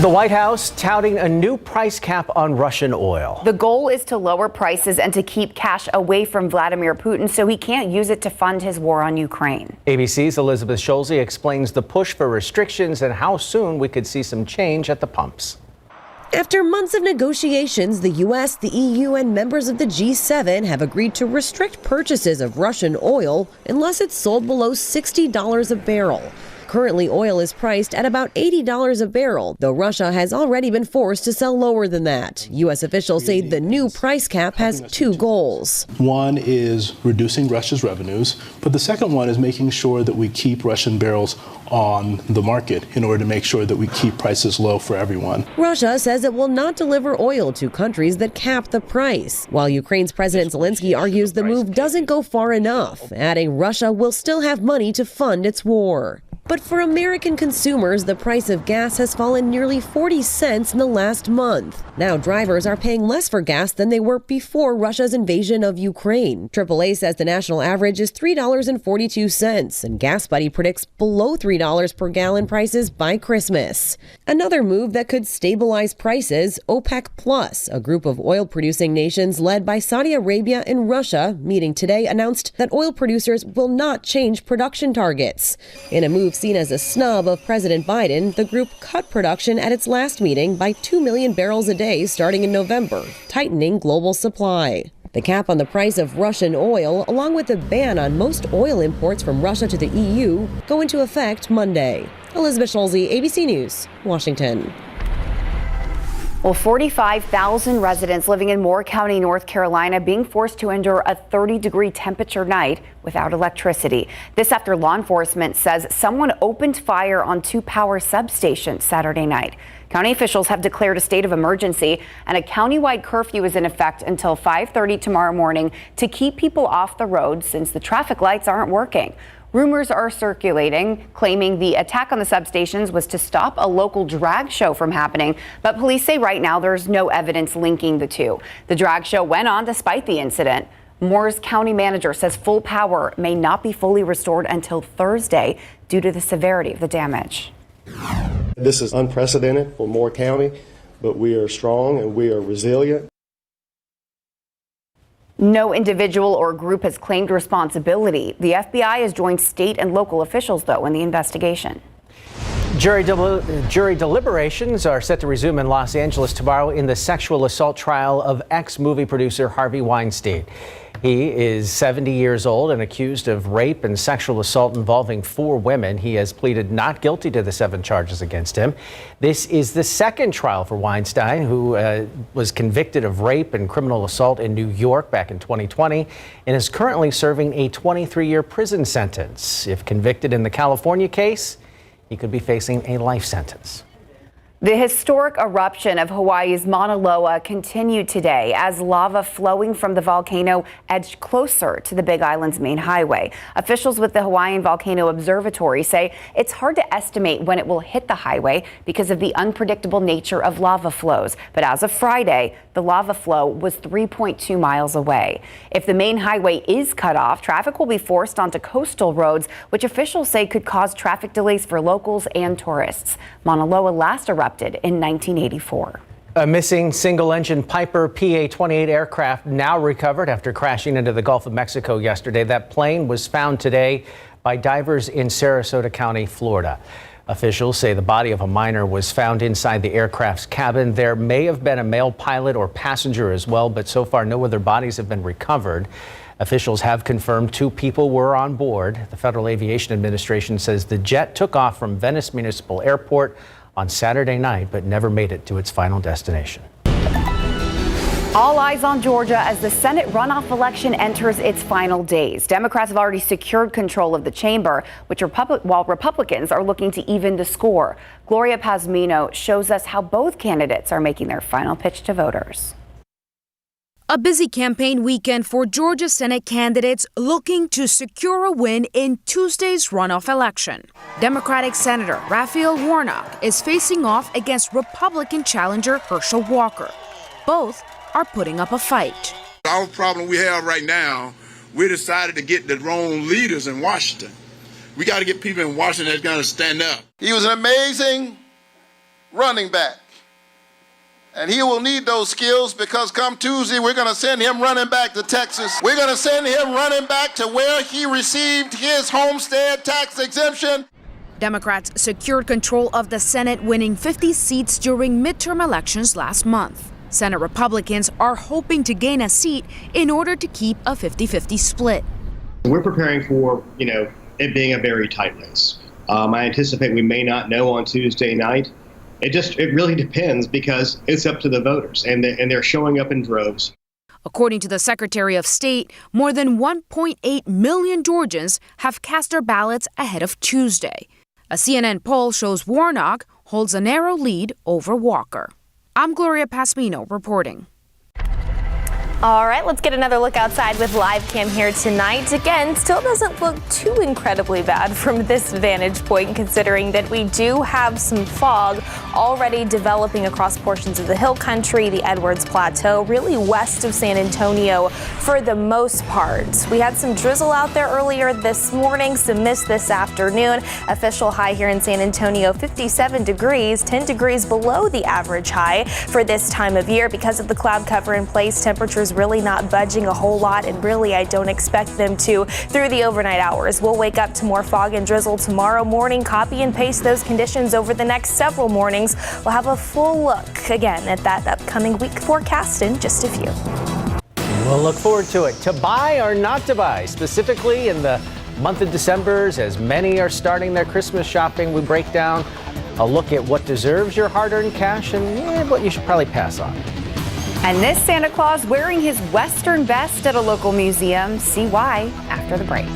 The White House touting a new price cap on Russian oil. The goal is to lower prices and to keep cash away from Vladimir Putin so he can't use it to fund his war on Ukraine. ABC's Elizabeth Schulze explains the push for restrictions and how soon we could see some change at the pumps. After months of negotiations, the U.S., the EU, and members of the G7 have agreed to restrict purchases of Russian oil unless it's sold below $60 a barrel. Currently, oil is priced at about $80 a barrel, though Russia has already been forced to sell lower than that. U.S. officials say the new price cap has two goals. One is reducing Russia's revenues, but the second one is making sure that we keep Russian barrels on the market in order to make sure that we keep prices low for everyone. Russia says it will not deliver oil to countries that cap the price, while Ukraine's President Zelensky argues the move doesn't go far enough, adding Russia will still have money to fund its war. But for American consumers, the price of gas has fallen nearly 40 cents in the last month. Now drivers are paying less for gas than they were before Russia's invasion of Ukraine. AAA says the national average is $3.42, and GasBuddy predicts below $3 per gallon prices by Christmas. Another move that could stabilize prices, OPEC Plus, a group of oil-producing nations led by Saudi Arabia and Russia, meeting today announced that oil producers will not change production targets. In a move seen as a snub of President Biden, the group cut production at its last meeting by 2 million barrels a day starting in November, tightening global supply. The cap on the price of Russian oil, along with the ban on most oil imports from Russia to the EU, go into effect Monday. Elizabeth Schulze, ABC News, Washington. Well, 45,000 residents living in Moore County, North Carolina, being forced to endure a 30-degree temperature night without electricity. This after law enforcement says someone opened fire on two power substations Saturday night. County officials have declared a state of emergency, and a countywide curfew is in effect until 5:30 tomorrow morning to keep people off the road since the traffic lights aren't working. Rumors are circulating, claiming the attack on the substations was to stop a local drag show from happening, but police say right now there's no evidence linking the two. The drag show went on despite the incident. Moore's county manager says full power may not be fully restored until Thursday due to the severity of the damage. This is unprecedented for Moore County, but we are strong and we are resilient. No individual or group has claimed responsibility. The FBI has joined state and local officials, though, in the investigation. Jury deliberations are set to resume in Los Angeles tomorrow in the sexual assault trial of ex-movie producer Harvey Weinstein. He is 70 years old and accused of rape and sexual assault involving 4 women. He has pleaded not guilty to the 7 charges against him. This is the second trial for Weinstein, who was convicted of rape and criminal assault in New York back in 2020 and is currently serving a 23-year prison sentence. If convicted in the California case, he could be facing a life sentence. The historic eruption of Hawaii's Mauna Loa continued today as lava flowing from the volcano edged closer to the Big Island's main highway. Officials with the Hawaiian Volcano Observatory say it's hard to estimate when it will hit the highway because of the unpredictable nature of lava flows. But as of Friday, the lava flow was 3.2 miles away. If the main highway is cut off, traffic will be forced onto coastal roads, which officials say could cause traffic delays for locals and tourists. Mauna Loa last erupted in 1984. A missing single-engine Piper PA-28 aircraft now recovered after crashing into the Gulf of Mexico yesterday. That plane was found today by divers in Sarasota County, Florida. Officials say the body of a minor was found inside the aircraft's cabin. There may have been a male pilot or passenger as well, but so far no other bodies have been recovered. Officials have confirmed 2 people were on board. The Federal Aviation Administration says the jet took off from Venice Municipal Airport on Saturday night, but never made it to its final destination. All eyes on Georgia as the Senate runoff election enters its final days. Democrats have already secured control of the chamber, while Republicans are looking to even the score. Gloria Pazmino shows us how both candidates are making their final pitch to voters. A busy campaign weekend for Georgia Senate candidates looking to secure a win in Tuesday's runoff election. Democratic Senator Raphael Warnock is facing off against Republican challenger Herschel Walker. Both are putting up a fight. Our problem we have right now, we decided to get the wrong leaders in Washington. We got to get people in Washington that's going to stand up. He was an amazing running back. And he will need those skills because come Tuesday, we're going to send him running back to Texas. We're going to send him running back to where he received his homestead tax exemption. Democrats secured control of the Senate, winning 50 seats during midterm elections last month. Senate Republicans are hoping to gain a seat in order to keep a 50-50 split. We're preparing for, it being a very tight race. I anticipate we may not know on Tuesday night. It really depends because it's up to the voters, and they're showing up in droves. According to the Secretary of State, more than 1.8 million Georgians have cast their ballots ahead of Tuesday. A CNN poll shows Warnock holds a narrow lead over Walker. I'm Gloria Pasmino reporting. All right, let's get another look outside with live cam here tonight. Again, still doesn't look too incredibly bad from this vantage point, considering that we do have some fog already developing across portions of the hill country, the Edwards Plateau, really west of San Antonio for the most part. We had some drizzle out there earlier this morning, some mist this afternoon. Official high here in San Antonio, 57 degrees, 10 degrees below the average high for this time of year. Because of the cloud cover in place, temperatures really not budging a whole lot, and really I don't expect them to through the overnight hours. We'll wake up to more fog and drizzle tomorrow morning. Copy and paste those conditions over the next several mornings. We'll have a full look again at that upcoming week forecast in just a few. We'll look forward to it. To buy or not to buy, specifically in the month of December, as many are starting their Christmas shopping, we break down a look at what deserves your hard-earned cash and what you should probably pass on. And this Santa Claus wearing his Western vest at a local museum. See why after the break.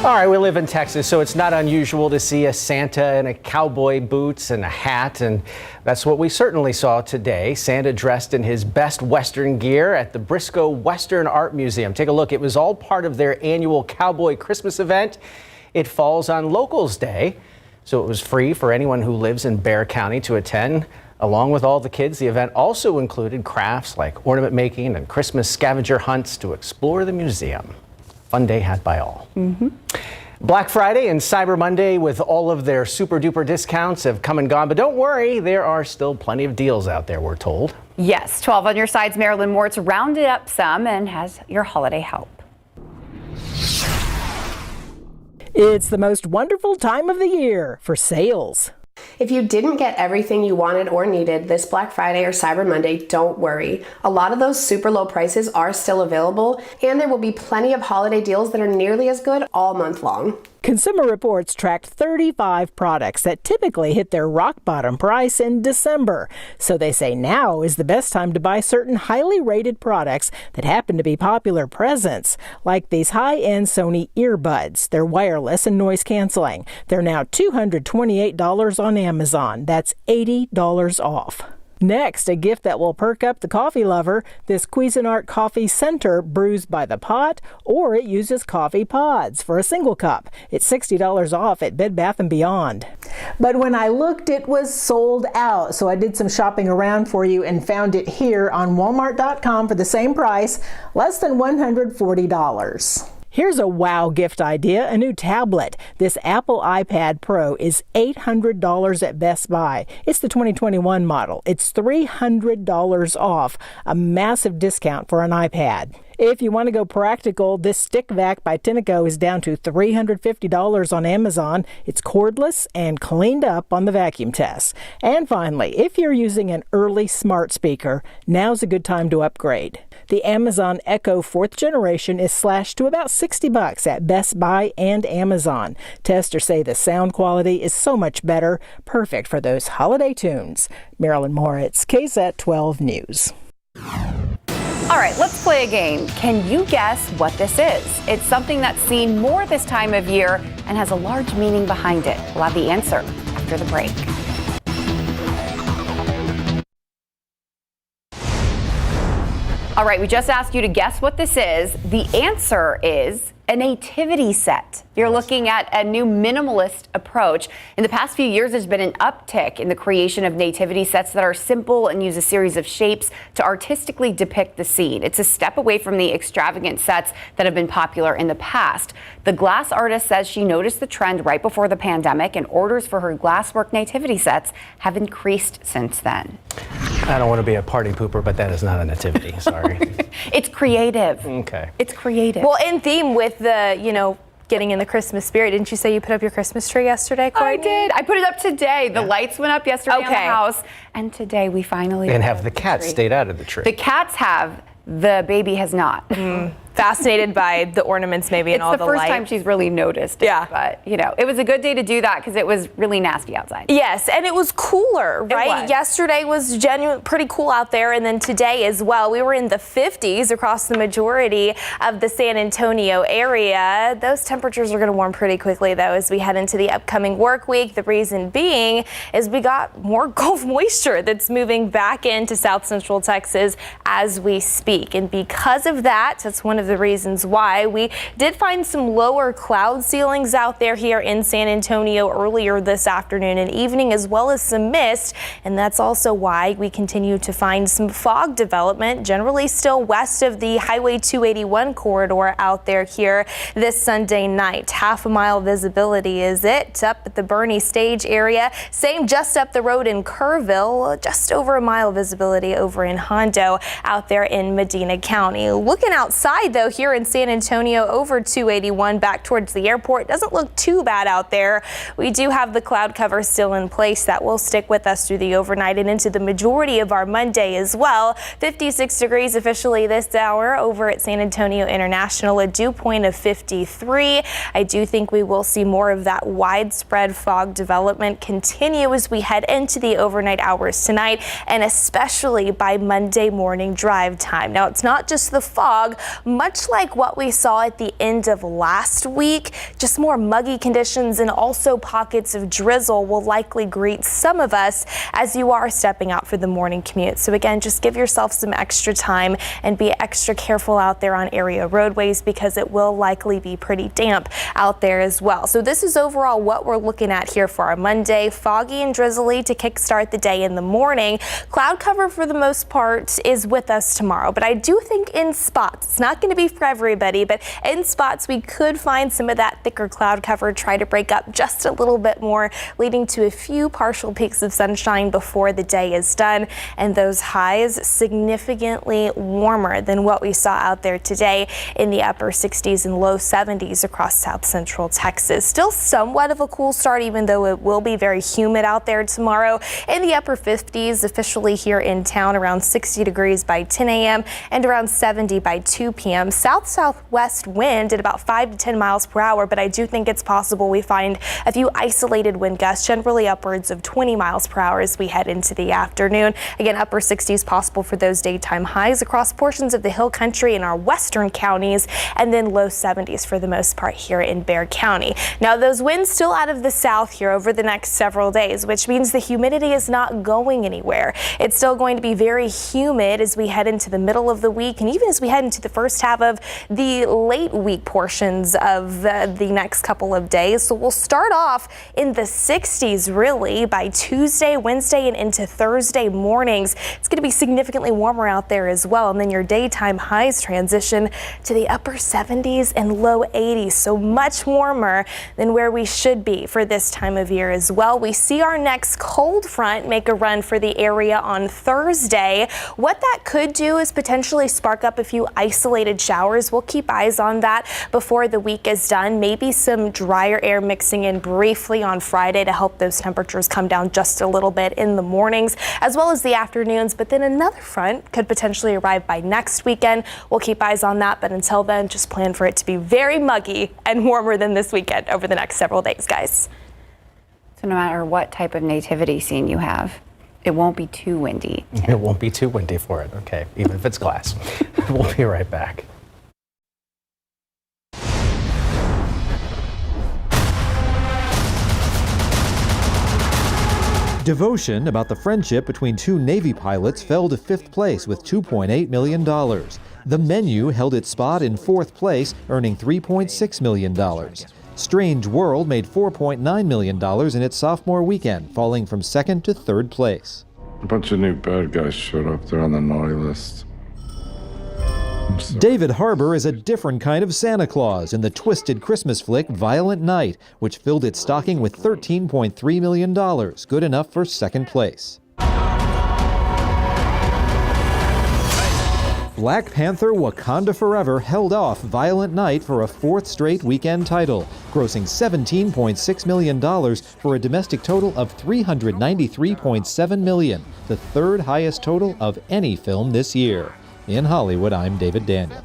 All right, we live in Texas, so it's not unusual to see a Santa in a cowboy boots and a hat, and that's what we certainly saw today. Santa dressed in his best Western gear at the Briscoe Western Art Museum. Take a look. It was all part of their annual Cowboy Christmas event. It falls on Locals Day, so it was free for anyone who lives in Bexar County to attend. Along with all the kids, the event also included crafts like ornament making and Christmas scavenger hunts to explore the museum. Fun day had by all. Black Friday and Cyber Monday, with all of their super duper discounts, have come and gone. But don't worry, there are still plenty of deals out there, we're told. Yes, 12 on your sides. Marilyn Moritz rounded up some and has your holiday help. It's the most wonderful time of the year for sales. If you didn't get everything you wanted or needed this Black Friday or Cyber Monday, don't worry. A lot of those super low prices are still available, and there will be plenty of holiday deals that are nearly as good all month long. Consumer Reports tracked 35 products that typically hit their rock bottom price in December. So they say now is the best time to buy certain highly rated products that happen to be popular presents, like these high-end Sony earbuds. They're wireless and noise canceling. They're now $228 on Amazon. That's $80 off. Next, a gift that will perk up the coffee lover, this Cuisinart Coffee Center brews by the pot, or it uses coffee pods for a single cup. It's $60 off at Bed Bath & Beyond. But when I looked, it was sold out, so I did some shopping around for you and found it here on Walmart.com for the same price, less than $140. Here's a wow gift idea, a new tablet. This Apple iPad Pro is $800 at Best Buy. It's the 2021 model. It's $300 off, a massive discount for an iPad. If you want to go practical, this Stick Vac by Tineco is down to $350 on Amazon. It's cordless and cleaned up on the vacuum test. And finally, if you're using an early smart speaker, now's a good time to upgrade. The Amazon Echo 4th generation is slashed to about $60 at Best Buy and Amazon. Testers say the sound quality is so much better, perfect for those holiday tunes. Marilyn Moritz, KSAT12 News. All right, let's play a game. Can you guess what this is? It's something that's seen more this time of year and has a large meaning behind it. We'll have the answer after the break. All right, we just asked you to guess what this is. The answer is a nativity set. You're looking at a new minimalist approach. In the past few years, there's been an uptick in the creation of nativity sets that are simple and use a series of shapes to artistically depict the scene. It's a step away from the extravagant sets that have been popular in the past. The glass artist says she noticed the trend right before the pandemic, and orders for her glasswork nativity sets have increased since then. I don't want to be a party pooper, but that is not a nativity. Sorry. It's creative. Okay. It's creative. Well, in theme with the, getting in the Christmas spirit, didn't you say you put up your Christmas tree yesterday, Courtney? I did. I put it up today. The lights went up yesterday on the house, and today we finally. And have the cats stayed out of the tree? The cats have. The baby has not. Fascinated by the ornaments, maybe, and all the lights. It's the first time she's really noticed. Yeah. But, it was a good day to do that because it was really nasty outside. Yes, and it was cooler, right? was. Yesterday was pretty cool out there, and then today as well. We were in the 50s across the majority of the San Antonio area. Those temperatures are going to warm pretty quickly, though, as we head into the upcoming work week. The reason being is we got more Gulf moisture that's moving back into South Central Texas as we speak. And because of that, that's one of the reasons why we did find some lower cloud ceilings out there here in San Antonio earlier this afternoon and evening, as well as some mist. And that's also why we continue to find some fog development, generally still west of the Highway 281 corridor out there here this Sunday night. Half a mile visibility is it up at the Bernie Stage area. Same just up the road in Kerrville, just over a mile visibility over in Hondo out there in Medina County. Looking outside, though, here in San Antonio over 281 back towards the airport, doesn't look too bad out there. We do have the cloud cover still in place that will stick with us through the overnight and into the majority of our Monday as well. 56 degrees officially this hour over at San Antonio International, a dew point of 53. I do think we will see more of that widespread fog development continue as we head into the overnight hours tonight, and especially by Monday morning drive time. Now, it's not just the fog, much like what we saw at the end of last week, just more muggy conditions and also pockets of drizzle will likely greet some of us as you are stepping out for the morning commute. So again, just give yourself some extra time and be extra careful out there on area roadways because it will likely be pretty damp out there as well. So this is overall what we're looking at here for our Monday. Foggy and drizzly to kickstart the day in the morning. Cloud cover for the most part is with us tomorrow, but I do think in spots, it's not going to be for everybody, but in spots we could find some of that thicker cloud cover try to break up just a little bit more, leading to a few partial peaks of sunshine before the day is done, and those highs significantly warmer than what we saw out there today in the upper 60s and low 70s across South Central Texas. Still somewhat of a cool start, even though it will be very humid out there tomorrow. In the upper 50s officially here in town, around 60 degrees by 10 a.m. and around 70 by 2 p.m. South-southwest wind at about 5 to 10 miles per hour, but I do think it's possible we find a few isolated wind gusts, generally upwards of 20 miles per hour as we head into the afternoon. Again, upper 60s possible for those daytime highs across portions of the hill country in our western counties, and then low 70s for the most part here in Bexar County. Now, those winds still out of the south here over the next several days, which means the humidity is not going anywhere. It's still going to be very humid as we head into the middle of the week, and even as we head into the first half of the late week portions of the next couple of days. So we'll start off in the 60s really by Tuesday, Wednesday, and into Thursday mornings. It's going to be significantly warmer out there as well, and then your daytime highs transition to the upper 70s and low 80s, so much warmer than where we should be for this time of year as well. We see our next cold front make a run for the area on Thursday. What that could do is potentially spark up a few isolated showers. We'll keep eyes on that before the week is done. Maybe some drier air mixing in briefly on Friday to help those temperatures come down just a little bit in the mornings as well as the afternoons. But then another front could potentially arrive by next weekend. We'll keep eyes on that. But until then, just plan for it to be very muggy and warmer than this weekend over the next several days, guys. So no matter what type of nativity scene you have, it won't be too windy. It won't be too windy for it. Okay, even if it's glass. We'll be right back. Devotion, about the friendship between two Navy pilots, fell to 5th place with $2.8 million. The Menu held its spot in 4th place, earning $3.6 million. Strange World made $4.9 million in its sophomore weekend, falling from 2nd to 3rd place. A bunch of new bad guys showed up. They're on the naughty list. David Harbour is a different kind of Santa Claus in the twisted Christmas flick Violent Night, which filled its stocking with $13.3 million, good enough for 2nd place. Black Panther: Wakanda Forever held off Violent Night for a 4th straight weekend title, grossing $17.6 million for a domestic total of $393.7 million, the 3rd highest total of any film this year. In Hollywood, I'm David Daniel.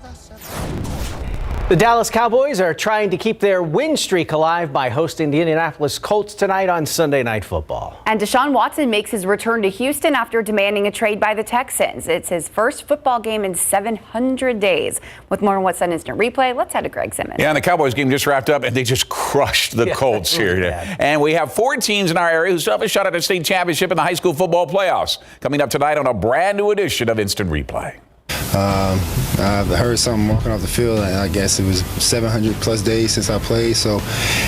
The Dallas Cowboys are trying to keep their win streak alive by hosting the Indianapolis Colts tonight on Sunday Night Football. And DeShaun Watson makes his return to Houston after demanding a trade by the Texans. It's his first football game in 700 days. With more on what's on Instant Replay, let's head to Greg Simmons. Yeah, and the Cowboys game just wrapped up, and they just crushed the Colts here. And we have 4 teams in our area who still have a shot at a state championship in the high school football playoffs. Coming up tonight on a brand new edition of Instant Replay. I've heard something walking off the field. I guess it was 700 plus days since I played. So,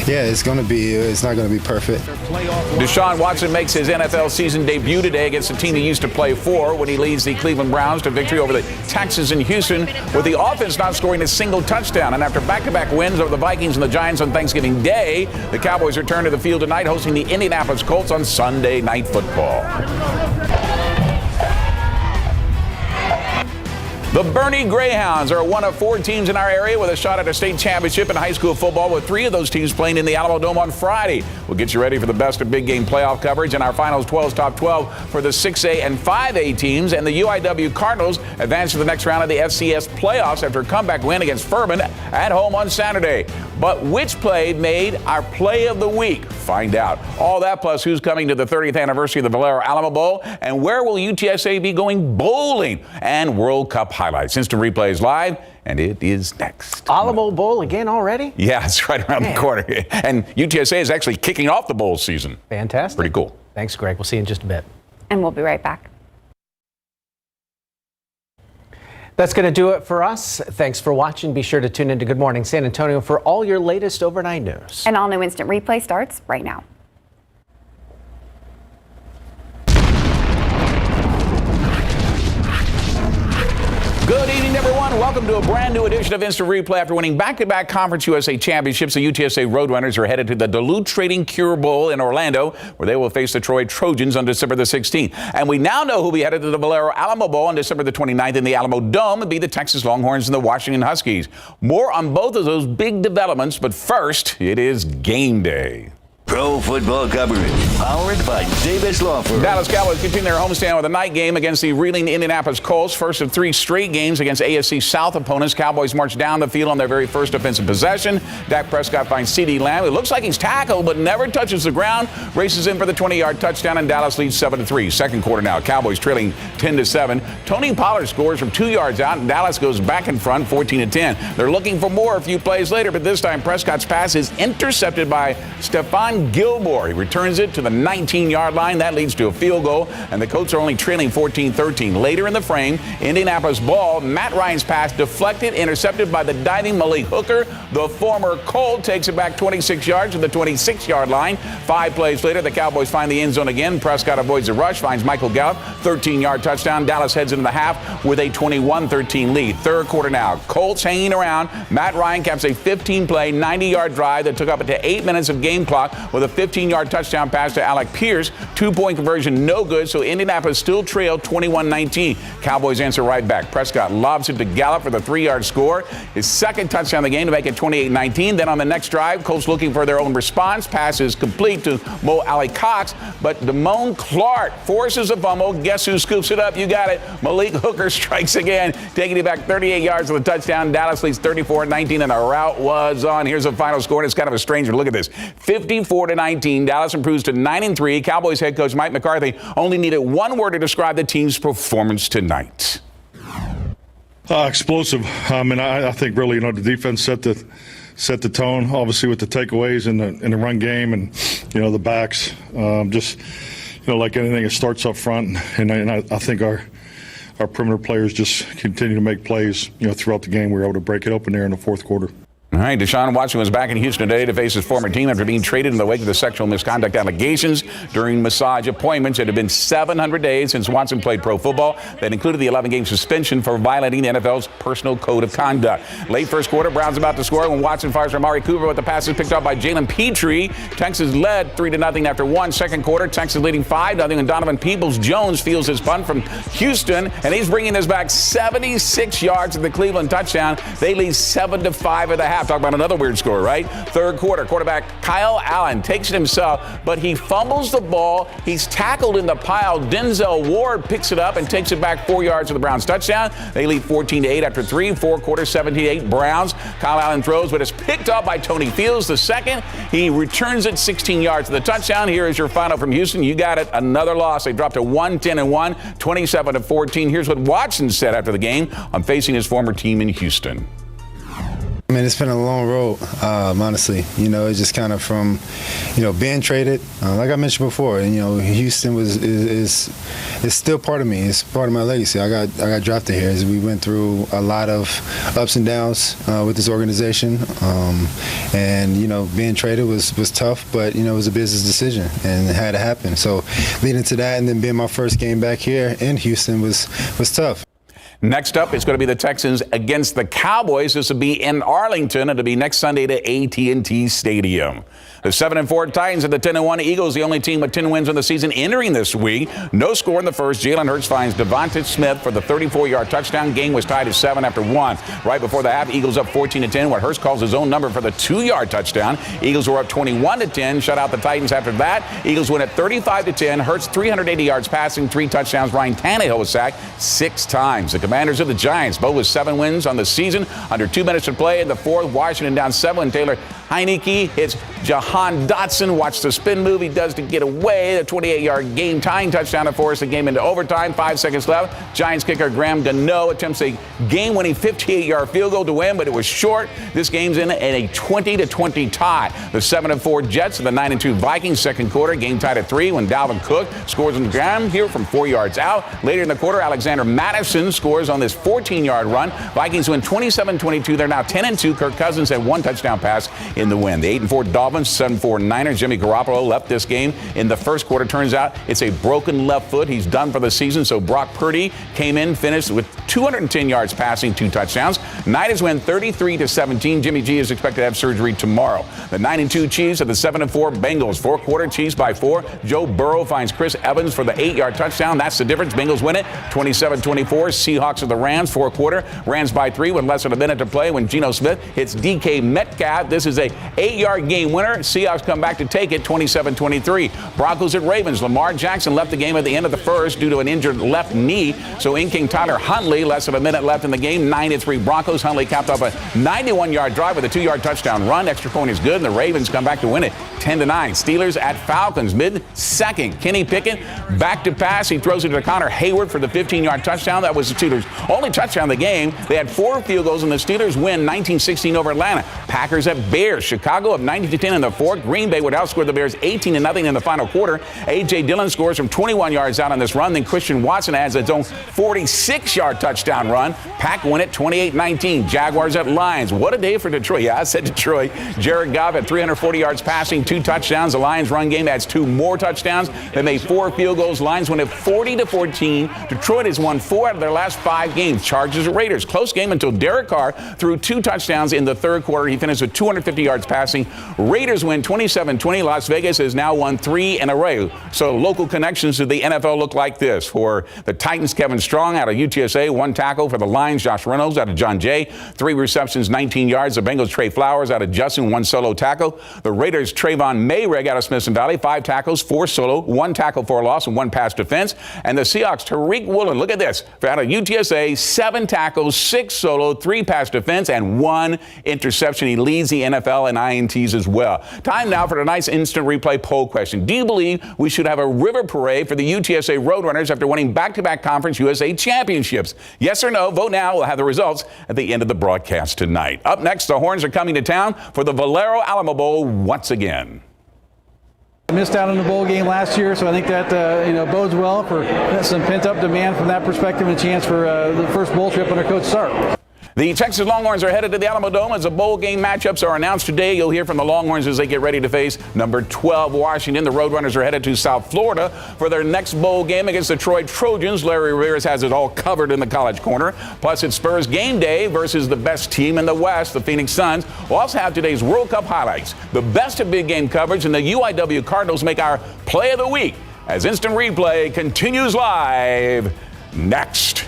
yeah, it's not going to be perfect. DeShaun Watson makes his NFL season debut today against a team he used to play for when he leads the Cleveland Browns to victory over the Texans in Houston, with the offense not scoring a single touchdown. And after back-to-back wins over the Vikings and the Giants on Thanksgiving Day, the Cowboys return to the field tonight hosting the Indianapolis Colts on Sunday Night Football. The Bernie Greyhounds are one of 4 teams in our area with a shot at a state championship in high school football, with 3 of those teams playing in the Alamo Dome on Friday. We'll get you ready for the best of big game playoff coverage and our finals 12's top 12 for the 6A and 5A teams. And the UIW Cardinals advance to the next round of the FCS playoffs after a comeback win against Furman at home on Saturday. But which play made our play of the week? Find out. All that plus who's coming to the 30th anniversary of the Valero Alamo Bowl, and where will UTSA be going bowling, and World Cup highlights. Instant Replay is live, and it is next. Alamo Bowl again already? Yeah, it's right around the corner. And UTSA is actually kicking off the bowl season. Fantastic. Pretty cool. Thanks, Greg. We'll see you in just a bit. And we'll be right back. That's going to do it for us. Thanks for watching. Be sure to tune in to Good Morning San Antonio for all your latest overnight news. And all new Instant Replay starts right now. Good evening, everyone. Welcome to a brand new edition of Instant Replay. After winning back-to-back Conference USA championships, the UTSA Roadrunners are headed to the Duluth Trading Cure Bowl in Orlando, where they will face the Troy Trojans on December the 16th. And we now know who will be headed to the Valero Alamo Bowl on December the 29th in the Alamo Dome and be the Texas Longhorns and the Washington Huskies. More on both of those big developments, but first, it is game day. Pro football coverage, powered by Davis Law Firm. Dallas Cowboys continue their homestand with a night game against the reeling Indianapolis Colts. First of 3 straight games against AFC South opponents. Cowboys march down the field on their very first offensive possession. Dak Prescott finds CeeDee Lamb. It looks like he's tackled, but never touches the ground. Races in for the 20-yard touchdown, and Dallas leads 7-3. Second quarter now. Cowboys trailing 10-7. Tony Pollard scores from 2 yards out, and Dallas goes back in front, 14-10. They're looking for more a few plays later, but this time Prescott's pass is intercepted by Stephon Gilmore. He returns it to the 19-yard line. That leads to a field goal, and the Colts are only trailing 14-13. Later in the frame, Indianapolis ball. Matt Ryan's pass deflected, intercepted by the diving Malik Hooker. The former Colt takes it back 26 yards to the 26-yard line. 5 plays later, the Cowboys find the end zone again. Prescott avoids a rush, finds Michael Gallup. 13-yard touchdown. Dallas heads into the half with a 21-13 lead. Third quarter now. Colts hanging around. Matt Ryan caps a 15-play, 90-yard drive that took up to 8 minutes of game clock with a 15-yard touchdown pass to Alec Pierce. 2-point conversion, no good, so Indianapolis still trailed 21-19. Cowboys answer right back. Prescott lobs it to Gallup for the 3-yard score. His second touchdown of the game to make it 28-19. Then on the next drive, Colts looking for their own response. Pass is complete to Mo Alley Cox, but Damone Clark forces a fumble. Guess who scoops it up? You got it. Malik Hooker strikes again, taking it back 38 yards for the touchdown. Dallas leads 34-19, and the route was on. Here's the final score, and it's kind of a strange one. Look at this. 54-19. Dallas improves to 9-3. Cowboys head coach Mike McCarthy only needed one word to describe the team's performance tonight. Explosive. I think really, the defense set the tone, obviously with the takeaways in the run game and, the backs. like anything, it starts up front, and I think our perimeter players just continue to make plays, throughout the game. We were able to break it open there in the fourth quarter. All right, DeShaun Watson was back in Houston today to face his former team after being traded in the wake of the sexual misconduct allegations during massage appointments. It had been 700 days since Watson played pro football. That included the 11-game suspension for violating the NFL's personal code of conduct. Late first quarter, Browns about to score when Watson fires from Amari Cooper, but the pass is picked up by Jalen Petrie. Texas led 3-0 after one. Second quarter, Texas leading 5-0, and Donovan Peoples-Jones fields his punt from Houston, and he's bringing this back 76 yards to the Cleveland touchdown. They lead 7-5 at the half. Talk about another weird score, right? Third quarter, quarterback Kyle Allen takes it himself, but he fumbles the ball. He's tackled in the pile. Denzel Ward picks it up and takes it back 4 yards to the Browns touchdown. They lead 14-8 after three. Fourth quarter, 17-8 Browns. Kyle Allen throws, but it's picked up by Tony Fields the second. He returns it 16 yards to the touchdown. Here is your final from Houston. You got it. Another loss. They dropped to 1-10-1, 27-14. Here's what Watson said after the game on facing his former team in Houston. I mean, it's been a long road, honestly. It's just kind of from, being traded. Like I mentioned before, Houston is still part of me. It's part of my legacy. I got drafted here as we went through a lot of ups and downs with this organization. And being traded was tough, but it was a business decision and it had to happen. So leading to that and then being my first game back here in Houston was tough. Next up, it's going to be the Texans against the Cowboys. This will be in Arlington. It'll be next Sunday to AT&T Stadium. The 7-4 Titans and the 10-1 Eagles, the only team with 10 wins on the season entering this week. No score in the first. Jalen Hurts finds Devonta Smith for the 34-yard touchdown. Game was tied at 7 after 1. Right before the half, Eagles up 14-10. What Hurts calls his own number for the 2-yard touchdown. Eagles were up 21-10. Shut out the Titans after that. Eagles win at 35-10. Hurts 380 yards passing, 3 touchdowns. Ryan Tannehill was sacked 6 times. The Commanders of the Giants, both with 7 wins on the season. Under 2 minutes to play in the fourth, Washington down 7. Taylor Heineke hits Jahan Dotson. Watch the spin move he does to get away. The 28-yard game-tying touchdown to force the game into overtime. 5 seconds left. Giants kicker Graham Gano attempts a game-winning 58-yard field goal to win, but it was short. This game's in a 20-20 tie. The 7-4 Jets and the 9-2 Vikings. Second quarter, game tied at 3 when Dalvin Cook scores on the ground here from 4 yards out. Later in the quarter, Alexander Mattison scores on this 14-yard run. Vikings win 27-22. They're now 10-2. Kirk Cousins had 1 touchdown pass in the win. The 8-4 Dolphins, 7-4 Niners. Jimmy Garoppolo left this game in the first quarter. Turns out it's a broken left foot. He's done for the season. So Brock Purdy came in, finished with 210 yards passing, 2 touchdowns. Niners win 33-17. Jimmy G is expected to have surgery tomorrow. The 9-2 Chiefs at the 7-4 Bengals. Fourth quarter, Chiefs by 4. Joe Burrow finds Chris Evans for the 8-yard touchdown. That's the difference. Bengals win it 27-24. Seahawks at the Rams. Fourth quarter, Rams by 3 with less than a minute to play when Geno Smith hits DK Metcalf. This is a 8-yard game winner. Seahawks come back to take it 27-23. Broncos at Ravens. Lamar Jackson left the game at the end of the first due to an injured left knee. So in came Tyler Huntley. Less than a minute left in the game. 9-3 Broncos. Huntley capped off a 91-yard drive with a 2-yard touchdown run. Extra point is good, and the Ravens come back to win it 10-9. Steelers at Falcons. Mid-second. Kenny Pickett back to pass. He throws it to Connor Hayward for the 15-yard touchdown. That was the Steelers' only touchdown of the game. They had 4 field goals, and the Steelers win 19-16 over Atlanta. Packers at Bears. Chicago up 90-10 in the fourth. Green Bay would outscore the Bears 18-0 in the final quarter. A.J. Dillon scores from 21 yards out on this run. Then Christian Watson adds its own 46-yard touchdown run. Pack win it 28-19. Jaguars at Lions. What a day for Detroit. Yeah, I said Detroit. Jared Goff at 340 yards passing, 2 touchdowns. The Lions run game adds 2 more touchdowns. They made 4 field goals. Lions win it 40-14. Detroit has won 4 out of their last 5 games. Chargers at Raiders. Close game until Derek Carr threw 2 touchdowns in the third quarter. He finished with 250 yards passing. Raiders win 27-20. Las Vegas has now won 3 in a row. So local connections to the NFL look like this. For the Titans, Kevin Strong out of UTSA, 1 tackle. For the Lions, Josh Reynolds out of John Jay, 3 receptions, 19 yards. The Bengals, Trey Flowers out of Justin, 1 solo tackle. The Raiders, Trayvon Mayreg out of Smithson Valley, 5 tackles, 4 solo, 1 tackle for a loss, and 1 pass defense. And the Seahawks, Tariq Woolen, look at this, out of UTSA, 7 tackles, 6 solo, 3 pass defense, and 1 interception. He leads the NFL in INTs as well. Time now for tonight's instant replay poll question. Do you believe we should have a river parade for the UTSA Roadrunners after winning back-to-back Conference USA championships? Yes or no? Vote now. We'll have the results at the end of the broadcast tonight. Up next, the Horns are coming to town for the Valero Alamo Bowl once again. I missed out on the bowl game last year, so I think that bodes well for some pent-up demand from that perspective and a chance for the first bowl trip under Coach Sark. The Texas Longhorns are headed to the Alamo Dome as the bowl game matchups are announced today. You'll hear from the Longhorns as they get ready to face number 12 Washington. The Roadrunners are headed to South Florida for their next bowl game against the Troy Trojans. Larry Ramirez has it all covered in the College Corner. Plus, it's Spurs game day versus the best team in the West, the Phoenix Suns. We'll also have today's World Cup highlights, the best of big game coverage, and the UIW Cardinals make our play of the week as Instant Replay continues live next.